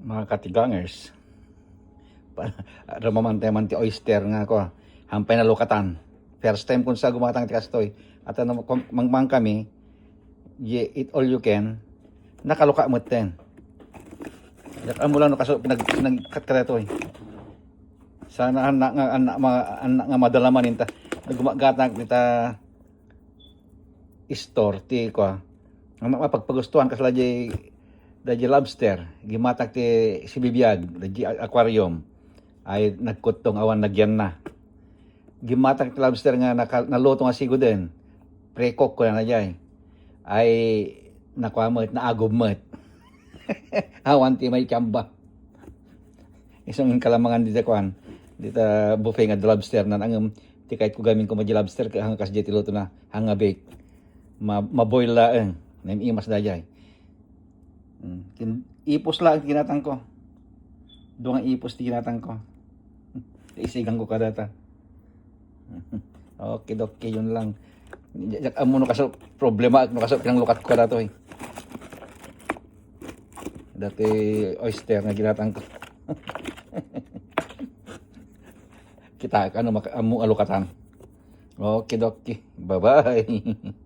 Mga katigangers, ramamantay-manti oyster nga ko, hampay na lukatan. First time kung sa gumatang tikastoy. At ano, mangmang kami, eat all you can, nakaluka mo ten. Yak mo lang no kaso pinagkat ka to eh. Sana anak nga madalaman ninta. Naggumagatang kita store ti ko. Ang mapagpagustuhan kasla di lobster, gimatak ti si bibiyag, di aquarium ay nagkutong awan nagyan na. Gimatak ti lobster nga naluto nga sigo din. Pre-cook ko na jay. Ay nakwamot na agobmet. Awan ti may kamba. Isang kalamangan dito kwan. Dito buffet nga lobster na ang ti kahit ko gamin ko madya lobster hang kas jay ti luto na hanga bake. Maboil laeng. Naimas da jay. Ipos lang kinatang ko. Doon ang ipos ti kinatang ko. Isigang ko kadata. Okay, okay, yun lang. Amo no kaso problema no kaso pinanglukat ko kada to eh. Dati oyster nga ginatang ko. Kita amo alukatan. Okay, okay. Bye-bye.